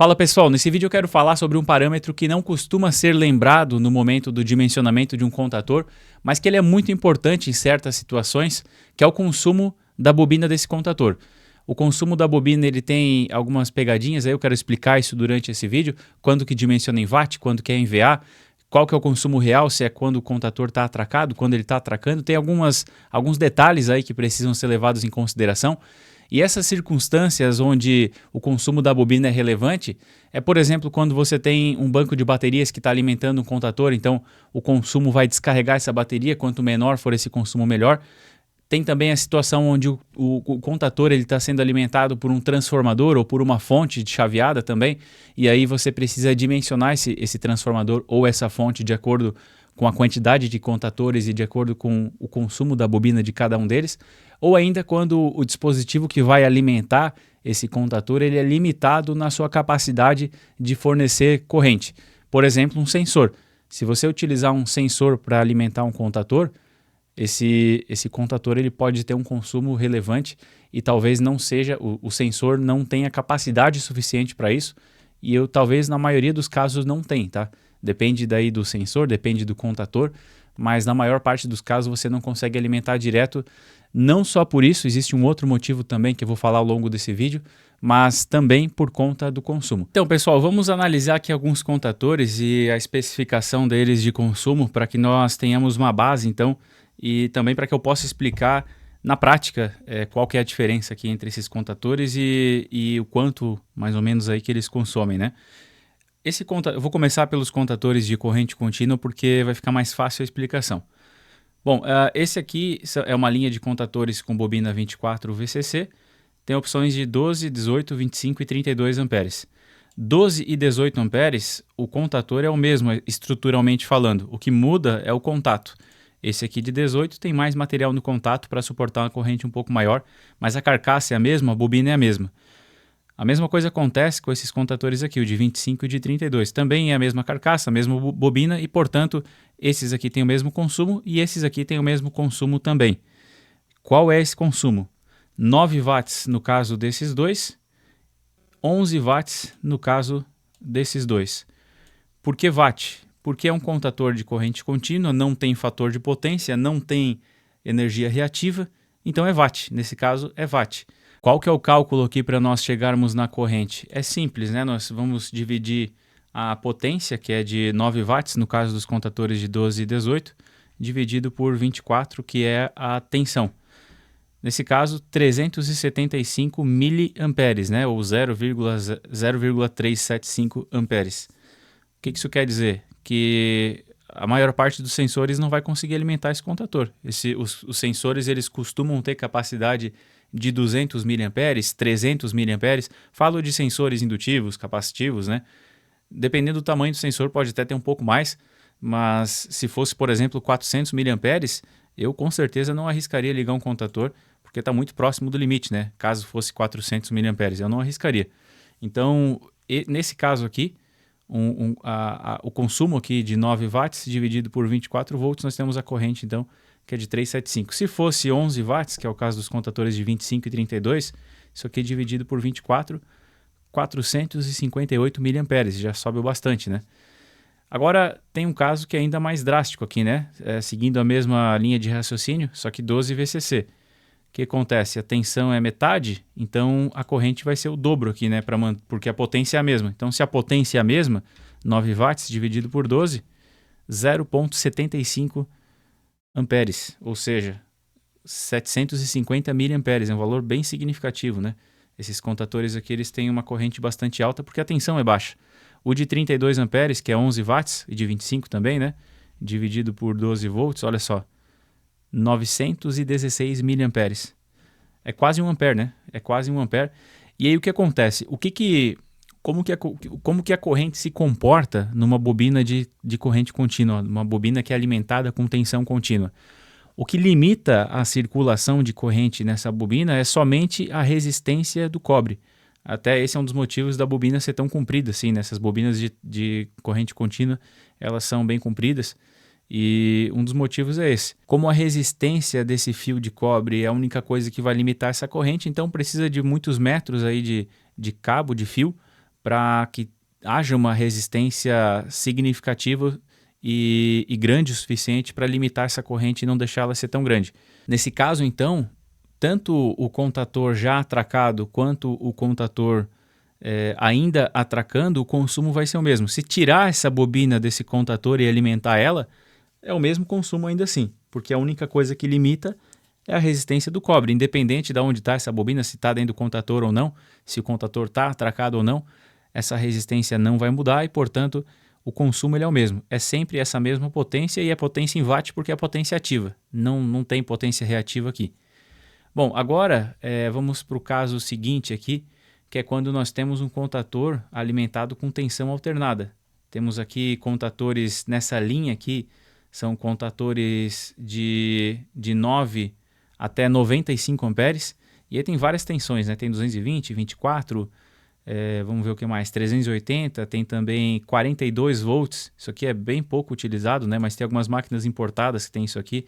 Fala pessoal, nesse vídeo eu quero falar sobre um parâmetro que não costuma ser lembrado no momento do dimensionamento de um contator, mas que ele é muito importante em certas situações, que é o consumo da bobina desse contator. O consumo da bobina ele tem algumas pegadinhas, aí eu quero explicar isso durante esse vídeo, quando que dimensiona em watt, quando que é em VA, qual que é o consumo real, se é quando o contator está atracado, quando ele está atracando, tem alguns detalhes aí que precisam ser levados em consideração. E essas circunstâncias onde o consumo da bobina é relevante é, por exemplo, quando você tem um banco de baterias que está alimentando um contator, então o consumo vai descarregar essa bateria, quanto menor for esse consumo, melhor. Tem também a situação onde o contator está sendo alimentado por um transformador ou por uma fonte de chaveada também, e aí você precisa dimensionar esse transformador ou essa fonte de acordo com a quantidade de contatores e de acordo com o consumo da bobina de cada um deles, ou ainda quando o dispositivo que vai alimentar esse contator ele é limitado na sua capacidade de fornecer corrente. Por exemplo, um sensor. Se você utilizar um sensor para alimentar um contator, esse contator ele pode ter um consumo relevante e talvez não seja, o sensor não tenha capacidade suficiente para isso, e talvez na maioria dos casos não tem, tá? Depende daí do sensor, depende do contator, mas na maior parte dos casos você não consegue alimentar direto. Não só por isso, existe um outro motivo também que eu vou falar ao longo desse vídeo, mas também por conta do consumo. Então, pessoal, vamos analisar aqui alguns contatores e a especificação deles de consumo para que nós tenhamos uma base, então, e também para que eu possa explicar na prática qual que é a diferença aqui entre esses contadores e o quanto, mais ou menos, aí que eles consomem, né? Eu vou começar pelos contadores de corrente contínua porque vai ficar mais fácil a explicação. Bom, esse aqui é uma linha de contadores com bobina 24 VCC, tem opções de 12, 18, 25 e 32 amperes. 12 e 18 amperes, o contador é o mesmo estruturalmente falando, o que muda é o contato. Esse aqui de 18 tem mais material no contato para suportar uma corrente um pouco maior, mas a carcaça é a mesma, a bobina é a mesma. A mesma coisa acontece com esses contadores aqui, o de 25 e o de 32. Também é a mesma carcaça, a mesma bobina e, portanto, esses aqui têm o mesmo consumo e esses aqui têm o mesmo consumo também. Qual é esse consumo? 9 watts no caso desses dois, 11 watts no caso desses dois. Por que watt? Porque é um contador de corrente contínua, não tem fator de potência, não tem energia reativa, então é watt. Nesse caso é watt. Qual que é o cálculo aqui para nós chegarmos na corrente? É simples, né? Nós vamos dividir a potência, que é de 9 watts, no caso dos contadores de 12 e 18, dividido por 24, que é a tensão. Nesse caso, 375 miliamperes, né? Ou 0,375 amperes. O que isso quer dizer? Que a maior parte dos sensores não vai conseguir alimentar esse contador. Os sensores eles costumam ter capacidade de 200 miliamperes, 300 miliamperes. Falo de sensores indutivos, capacitivos, né? Dependendo do tamanho do sensor, pode até ter um pouco mais, mas se fosse, por exemplo, 400 miliamperes, eu com certeza não arriscaria ligar um contador, porque está muito próximo do limite, né? Caso fosse 400 miliamperes, eu não arriscaria. Então, nesse caso aqui, o consumo aqui de 9 watts dividido por 24 volts, nós temos a corrente, então, que é de 375. Se fosse 11 watts, que é o caso dos contadores de 25 e 32, isso aqui dividido por 24, 458 miliamperes, já sobe bastante, né? Agora, tem um caso que é ainda mais drástico aqui, né? Seguindo a mesma linha de raciocínio, só que 12 VCC. O que acontece? A tensão é metade, então a corrente vai ser o dobro aqui, né? Porque a potência é a mesma. Então, se a potência é a mesma, 9 watts dividido por 12, 0,75 amperes, ou seja, 750 miliamperes, é um valor bem significativo, né? Esses contadores aqui eles têm uma corrente bastante alta porque a tensão é baixa. O de 32 amperes, que é 11 watts, e de 25 também, né? Dividido por 12 volts, olha só, 916 miliamperes. É quase 1 ampere, né? É quase 1 ampere. E aí o que acontece? Como que a corrente se comporta numa bobina de corrente contínua, uma bobina que é alimentada com tensão contínua? O que limita a circulação de corrente nessa bobina é somente a resistência do cobre. Até esse é um dos motivos da bobina ser tão comprida, assim, né? Essas bobinas de corrente contínua, elas são bem compridas. E um dos motivos é esse. Como a resistência desse fio de cobre é a única coisa que vai limitar essa corrente, então precisa de muitos metros aí de cabo, de fio, para que haja uma resistência significativa e grande o suficiente para limitar essa corrente e não deixá-la ser tão grande. Nesse caso, então, tanto o contator já atracado quanto o contator ainda atracando, o consumo vai ser o mesmo. Se tirar essa bobina desse contator e alimentar ela, é o mesmo consumo ainda assim, porque a única coisa que limita é a resistência do cobre, independente de onde está essa bobina, se está dentro do contator ou não, se o contator está atracado ou não, essa resistência não vai mudar e, portanto, o consumo ele é o mesmo. É sempre essa mesma potência e a potência em watt porque é a potência ativa, não tem potência reativa aqui. Bom, agora vamos para o caso seguinte aqui, que é quando nós temos um contator alimentado com tensão alternada. Temos aqui contatores nessa linha aqui, são contatores de 9 até 95 amperes, e aí tem várias tensões, né? Tem 220, 24, vamos ver o que mais, 380, tem também 42 volts, isso aqui é bem pouco utilizado, né? Mas tem algumas máquinas importadas que tem isso aqui,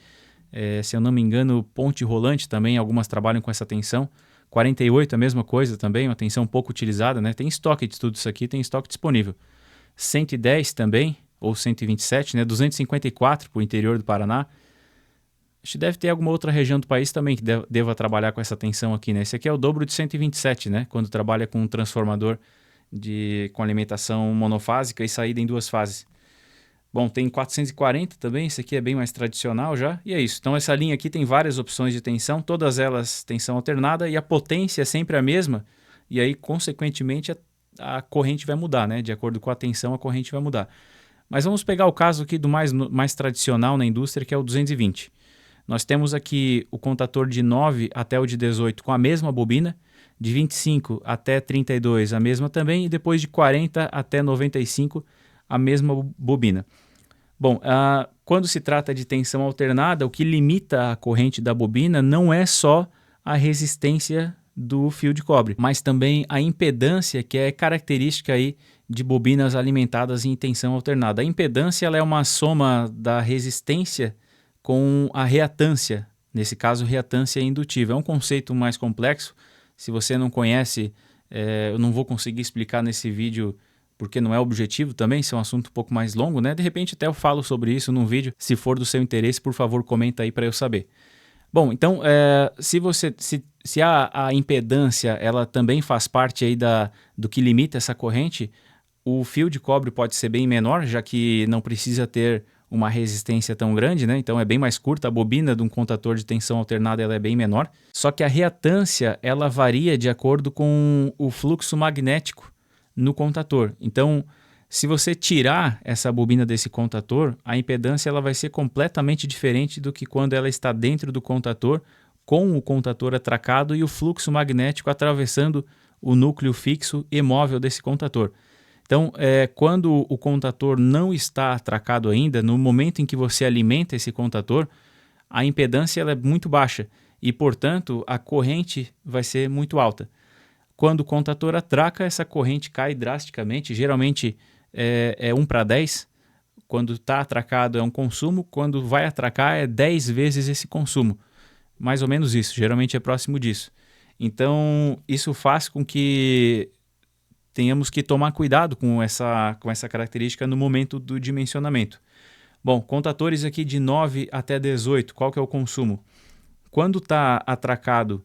se eu não me engano, ponte rolante também, algumas trabalham com essa tensão. 48 a mesma coisa também, uma tensão pouco utilizada, né? Tem estoque de tudo isso aqui, tem estoque disponível. 110 também, ou 127, né? 254 para o interior do Paraná. Acho que deve ter alguma outra região do país também que deva trabalhar com essa tensão aqui, né? Esse aqui é o dobro de 127, né? Quando trabalha com um transformador com alimentação monofásica e saída em 2 fases. Bom, tem 440 também, esse aqui é bem mais tradicional já, e é isso. Então essa linha aqui tem várias opções de tensão, todas elas tensão alternada e a potência é sempre a mesma, e aí consequentemente a corrente vai mudar, né? De acordo com a tensão a corrente vai mudar. Mas vamos pegar o caso aqui do mais tradicional na indústria, que é o 220. Nós temos aqui o contator de 9 até o de 18 com a mesma bobina, de 25 até 32 a mesma também, e depois de 40 até 95 a mesma bobina. Bom, quando se trata de tensão alternada, o que limita a corrente da bobina não é só a resistência do fio de cobre, mas também a impedância, que é característica aí de bobinas alimentadas em tensão alternada. A impedância ela é uma soma da resistência com a reatância, nesse caso reatância indutiva. É um conceito mais complexo, se você não conhece, eu não vou conseguir explicar nesse vídeo porque não é objetivo também, isso é um assunto um pouco mais longo, né? De repente até eu falo sobre isso num vídeo, se for do seu interesse, por favor, comenta aí para eu saber. Bom, então, se a impedância ela também faz parte aí do que limita essa corrente, o fio de cobre pode ser bem menor, já que não precisa ter uma resistência tão grande, né? Então é bem mais curta, a bobina de um contator de tensão alternada ela é bem menor, só que a reatância ela varia de acordo com o fluxo magnético no contator. Então, se você tirar essa bobina desse contator, a impedância ela vai ser completamente diferente do que quando ela está dentro do contator, com o contator atracado e o fluxo magnético atravessando o núcleo fixo e móvel desse contator. Então, quando o contator não está atracado ainda, no momento em que você alimenta esse contator, a impedância ela é muito baixa e, portanto, a corrente vai ser muito alta. Quando o contator atraca, essa corrente cai drasticamente, geralmente é 1 para 10. Quando está atracado é um consumo, quando vai atracar é 10 vezes esse consumo. Mais ou menos isso, geralmente é próximo disso. Então, isso faz com que tenhamos que tomar cuidado com essa característica no momento do dimensionamento. Bom, contatores aqui de 9 até 18, qual que é o consumo? Quando está atracado,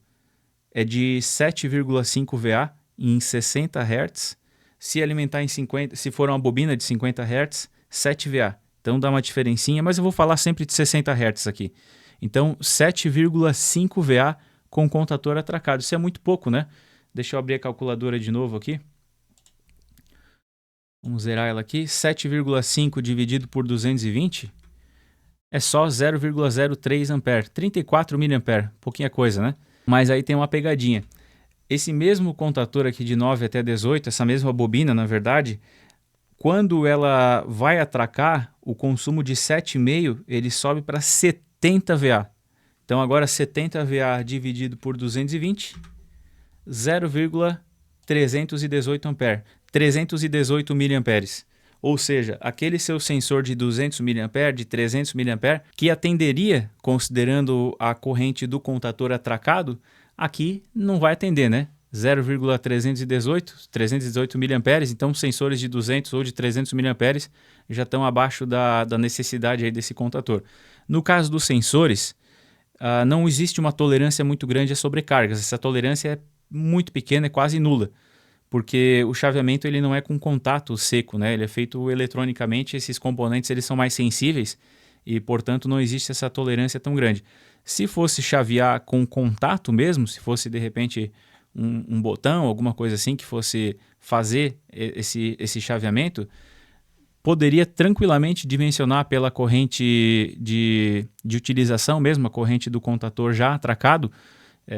é de 7,5 VA em 60 Hz. Se alimentar em 50, se for uma bobina de 50 Hz, 7 VA. Então dá uma diferencinha, mas eu vou falar sempre de 60 Hz aqui. Então 7,5 VA com contator atracado. Isso é muito pouco, né? Deixa eu abrir a calculadora de novo aqui. Vamos zerar ela aqui. 7,5 dividido por 220 é só 0,03 ampere, 34 miliampere. Pouquinha coisa, né? Mas aí tem uma pegadinha. Esse mesmo contator aqui de 9 até 18, essa mesma bobina, na verdade, quando ela vai atracar, o consumo de 7,5 ele sobe para 70 VA. Então agora 70 VA dividido por 220, 0,318 ampere, 318 miliamperes. Ou seja, aquele seu sensor de 200 mA, de 300 mA, que atenderia, considerando a corrente do contator atracado, aqui não vai atender, né? 318 mA, então sensores de 200 ou de 300 mA já estão abaixo da necessidade aí desse contador. No caso dos sensores, não existe uma tolerância muito grande a sobrecargas, essa tolerância é muito pequena, é quase nula, porque o chaveamento ele não é com contato seco, né? Ele é feito eletronicamente, esses componentes eles são mais sensíveis e, portanto, não existe essa tolerância tão grande. Se fosse chavear com contato mesmo, se fosse de repente um botão, alguma coisa assim que fosse fazer esse chaveamento, poderia tranquilamente dimensionar pela corrente de utilização mesmo, a corrente do contador já atracado,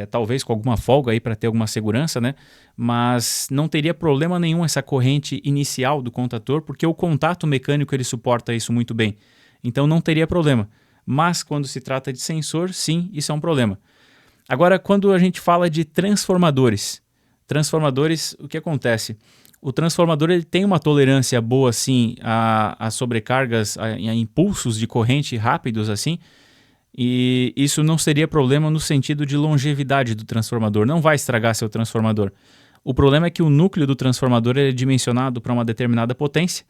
talvez com alguma folga aí para ter alguma segurança, né? Mas não teria problema nenhum essa corrente inicial do contador, porque o contato mecânico ele suporta isso muito bem. Então não teria problema. Mas quando se trata de sensor, sim, isso é um problema. Agora, quando a gente fala de transformadores, o que acontece? O transformador ele tem uma tolerância boa sim a sobrecargas, a impulsos de corrente rápidos assim, e isso não seria problema no sentido de longevidade do transformador, não vai estragar seu transformador. O problema é que o núcleo do transformador é dimensionado para uma determinada potência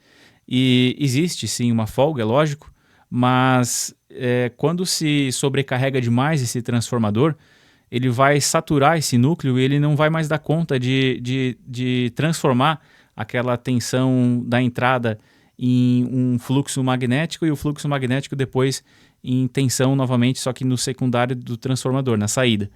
e existe sim uma folga, é lógico, mas quando se sobrecarrega demais esse transformador, ele vai saturar esse núcleo e ele não vai mais dar conta de transformar aquela tensão da entrada em um fluxo magnético e o fluxo magnético depois em tensão novamente, só que no secundário do transformador, na saída.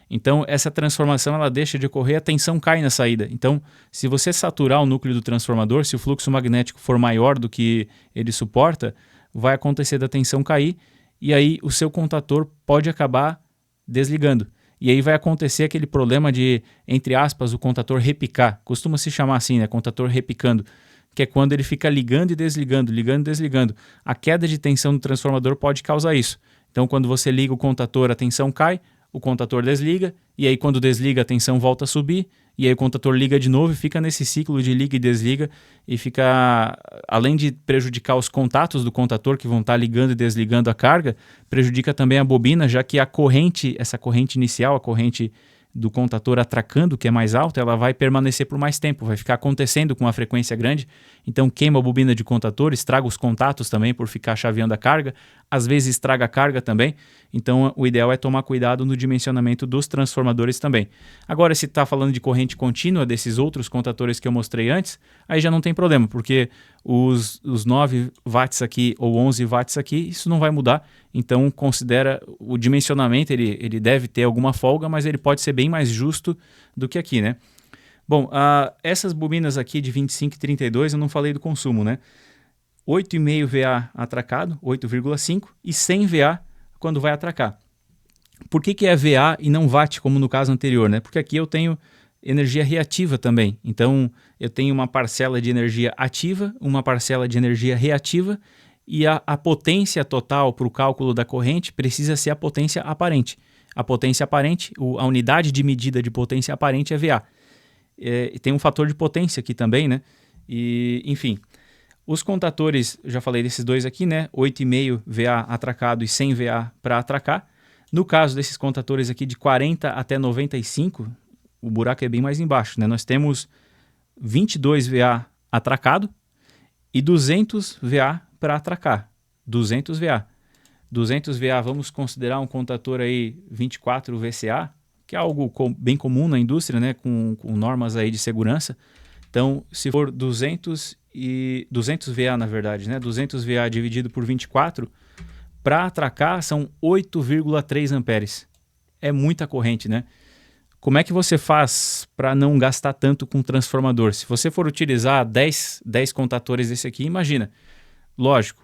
Então, essa transformação ela deixa de ocorrer, a tensão cai na saída. Então, se você saturar o núcleo do transformador, se o fluxo magnético for maior do que ele suporta, vai acontecer da tensão cair e aí o seu contador pode acabar desligando. E aí vai acontecer aquele problema de, entre aspas, o contador repicar. Costuma se chamar assim, né? Contador repicando, que é quando ele fica ligando e desligando, ligando e desligando. A queda de tensão do transformador pode causar isso. Então, quando você liga o contador, a tensão cai, o contador desliga, e aí quando desliga a tensão volta a subir, e aí o contador liga de novo e fica nesse ciclo de liga e desliga, e fica, além de prejudicar os contatos do contador que vão estar ligando e desligando a carga, prejudica também a bobina, já que a corrente, essa corrente inicial, a corrente do contador atracando, que é mais alta, ela vai permanecer por mais tempo, vai ficar acontecendo com uma frequência grande, então queima a bobina de contador, estraga os contatos também por ficar chaveando a carga, às vezes estraga a carga também, então o ideal é tomar cuidado no dimensionamento dos transformadores também. Agora, se está falando de corrente contínua desses outros contadores que eu mostrei antes, aí já não tem problema, porque os 9 watts aqui ou 11 watts aqui, isso não vai mudar, então considera o dimensionamento, ele deve ter alguma folga, mas ele pode ser bem mais justo do que aqui, né? Bom, essas bobinas aqui de 25 e 32 eu não falei do consumo, né? 8,5 VA atracado, 8,5 e 100 VA quando vai atracar. Por que é VA e não watt como no caso anterior, né? Porque aqui eu tenho energia reativa também. Então eu tenho uma parcela de energia ativa, uma parcela de energia reativa e a potência total para o cálculo da corrente precisa ser a potência aparente. A potência aparente, a unidade de medida de potência aparente é VA. E tem um fator de potência aqui também, né? E, enfim, os contadores, já falei desses dois aqui, né? 8,5 VA atracado e 100 VA para atracar. No caso desses contadores aqui de 40 até 95, o buraco é bem mais embaixo, né? Nós temos 22 VA atracado e 200 VA para atracar. 200 VA. 200 VA, vamos considerar um contador aí 24 VCA, que é algo bem comum na indústria, né? Com normas aí de segurança. Então, se for 200 VA, na verdade, né? 200 VA dividido por 24, para atracar são 8,3 amperes. É muita corrente, né? Como é que você faz para não gastar tanto com transformador? Se você for utilizar 10 contadores desse aqui, imagina, lógico,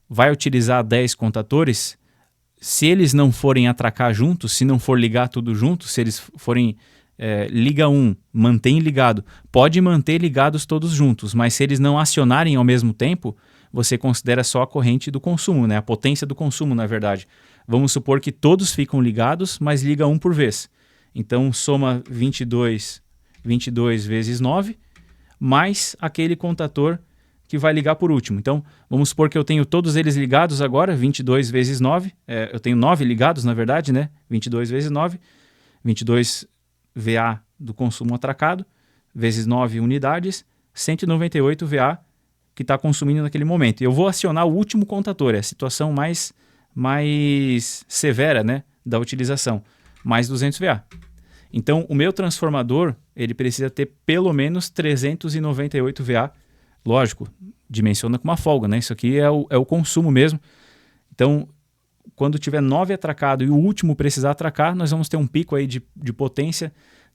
vai utilizar 10 contadores, se eles não forem atracar juntos, se não for ligar tudo junto, se eles forem liga um, mantém ligado, pode manter ligados todos juntos, mas se eles não acionarem ao mesmo tempo, você considera só a corrente do consumo, né? A potência do consumo, na verdade. Vamos supor que todos ficam ligados, mas liga um por vez. Então soma 22 vezes 9, mais aquele contador que vai ligar por último. Então vamos supor que eu tenho todos eles ligados agora, 22 vezes 9, eu tenho 9 ligados na verdade, né? 22 vezes 9, 22 VA do consumo atracado, vezes 9 unidades, 198 VA que está consumindo naquele momento. Eu vou acionar o último contador, é a situação mais severa, né, da utilização, mais 200 VA. Então, o meu transformador ele precisa ter pelo menos 398 VA. Lógico, dimensiona com uma folga, né? Isso aqui é o consumo mesmo. Então, quando tiver 9 atracado e o último precisar atracar, nós vamos ter um pico aí de potência.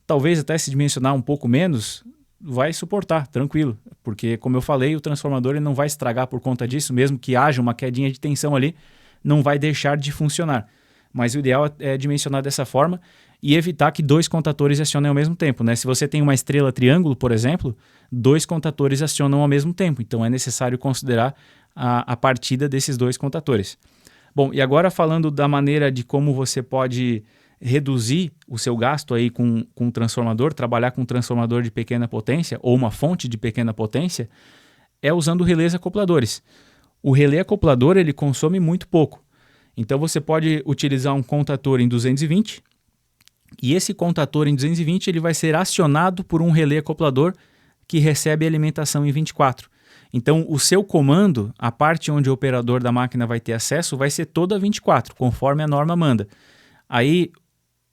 Talvez até se dimensionar um pouco menos, vai suportar, tranquilo. Porque, como eu falei, o transformador ele não vai estragar por conta disso, mesmo que haja uma quedinha de tensão ali, não vai deixar de funcionar. Mas o ideal é dimensionar dessa forma e evitar que 2 contadores acionem ao mesmo tempo, né? Se você tem uma estrela triângulo, por exemplo, 2 contadores acionam ao mesmo tempo. Então é necessário considerar a partida desses 2 contadores. Bom, e agora falando da maneira de como você pode reduzir o seu gasto aí com um transformador, trabalhar com um transformador de pequena potência ou uma fonte de pequena potência, é usando relés acopladores. O relé acoplador ele consome muito pouco. Então você pode utilizar um contador em 220 e esse contador em 220 ele vai ser acionado por um relé acoplador que recebe alimentação em 24. Então o seu comando, a parte onde o operador da máquina vai ter acesso, vai ser toda 24, conforme a norma manda. Aí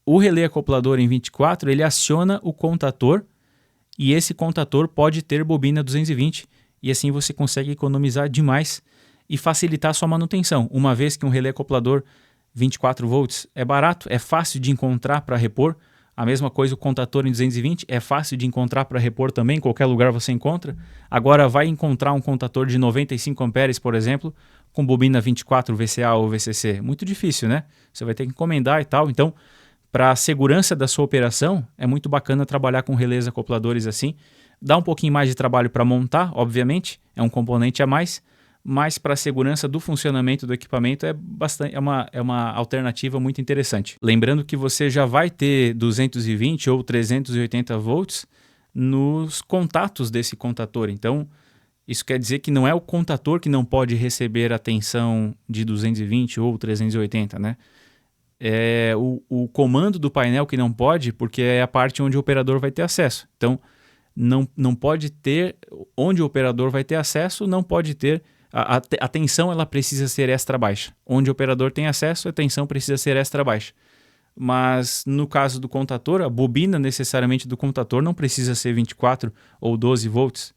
o relé acoplador em 24 ele aciona o contador e esse contador pode ter bobina 220 e assim você consegue economizar demais e facilitar a sua manutenção, uma vez que um relé acoplador 24 volts é barato, é fácil de encontrar para repor. A mesma coisa o contador em 220 é fácil de encontrar para repor também, em qualquer lugar você encontra. Agora vai encontrar um contador de 95 amperes, por exemplo, com bobina 24 VCA ou VCC. Muito difícil, né? Você vai ter que encomendar e tal. Então, para a segurança da sua operação, é muito bacana trabalhar com relés acopladores assim. Dá um pouquinho mais de trabalho para montar, obviamente, é um componente a mais, mas para a segurança do funcionamento do equipamento é uma alternativa muito interessante. Lembrando que você já vai ter 220 ou 380 volts nos contatos desse contador. Então, isso quer dizer que não é o contador que não pode receber a tensão de 220 ou 380, né? É o comando do painel que não pode, porque é a parte onde o operador vai ter acesso. Então, não pode ter, onde o operador vai ter acesso, não pode ter. A tensão ela precisa ser extra baixa. Onde o operador tem acesso, a tensão precisa ser extra baixa. Mas no caso do contador, a bobina necessariamente do contador não precisa ser 24 ou 12 volts.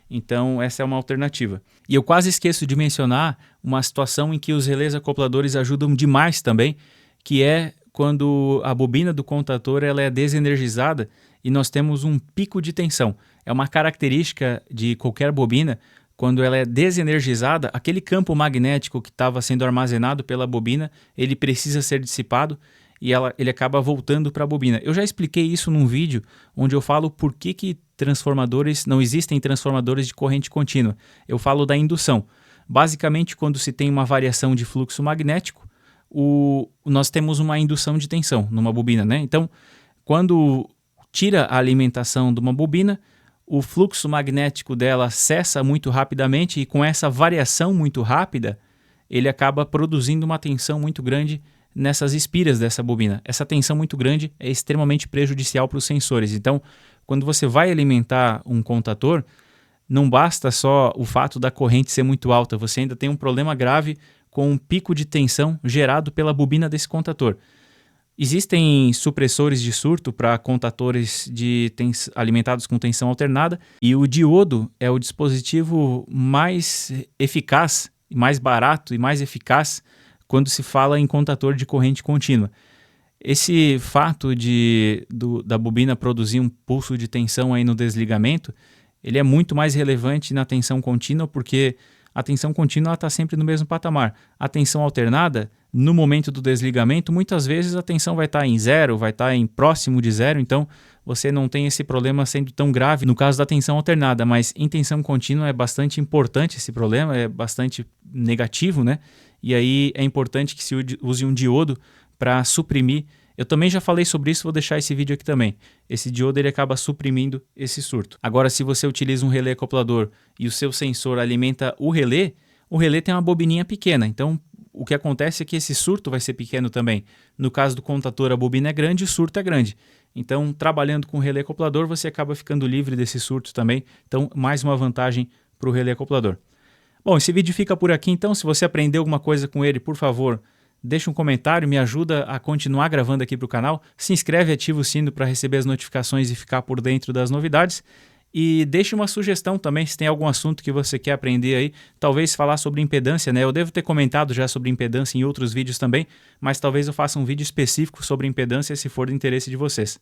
Então essa é uma alternativa. E eu quase esqueço de mencionar uma situação em que os relés acopladores ajudam demais também, que é quando a bobina do contador ela é desenergizada e nós temos um pico de tensão. É uma característica de qualquer bobina. Quando ela é desenergizada, aquele campo magnético que estava sendo armazenado pela bobina, ele precisa ser dissipado e ele acaba voltando para a bobina. Eu já expliquei isso num vídeo onde eu falo por que não existem transformadores de corrente contínua. Eu falo da indução. Basicamente, quando se tem uma variação de fluxo magnético, nós temos uma indução de tensão numa bobina, né? Então, quando tira a alimentação de uma bobina, o fluxo magnético dela cessa muito rapidamente e com essa variação muito rápida, ele acaba produzindo uma tensão muito grande nessas espiras dessa bobina. Essa tensão muito grande é extremamente prejudicial para os sensores. Então, quando você vai alimentar um contador, não basta só o fato da corrente ser muito alta, você ainda tem um problema grave com um pico de tensão gerado pela bobina desse contador. Existem supressores de surto para contadores alimentados com tensão alternada e o diodo é o dispositivo mais eficaz, mais barato e mais eficaz quando se fala em contador de corrente contínua. Esse fato da bobina produzir um pulso de tensão aí no desligamento, ele é muito mais relevante na tensão contínua porque a tensão contínua está sempre no mesmo patamar. A tensão alternada, no momento do desligamento, muitas vezes a tensão vai estar em zero, vai estar em próximo de zero, então você não tem esse problema sendo tão grave no caso da tensão alternada, mas em tensão contínua é bastante importante esse problema, é bastante negativo, né? E aí é importante que se use um diodo para suprimir. Eu também já falei sobre isso, vou deixar esse vídeo aqui também. Esse diodo ele acaba suprimindo esse surto. Agora, se você utiliza um relé acoplador e o seu sensor alimenta o relé tem uma bobininha pequena. Então, o que acontece é que esse surto vai ser pequeno também. No caso do contador, a bobina é grande e o surto é grande. Então, trabalhando com o relé acoplador, você acaba ficando livre desse surto também. Então, mais uma vantagem para o relé acoplador. Bom, esse vídeo fica por aqui, então. Se você aprendeu alguma coisa com ele, por favor, deixa um comentário, me ajuda a continuar gravando aqui para o canal. Se inscreve e ativa o sino para receber as notificações e ficar por dentro das novidades. E deixe uma sugestão também, se tem algum assunto que você quer aprender aí, talvez falar sobre impedância, né? Eu devo ter comentado já sobre impedância em outros vídeos também, mas talvez eu faça um vídeo específico sobre impedância se for do interesse de vocês.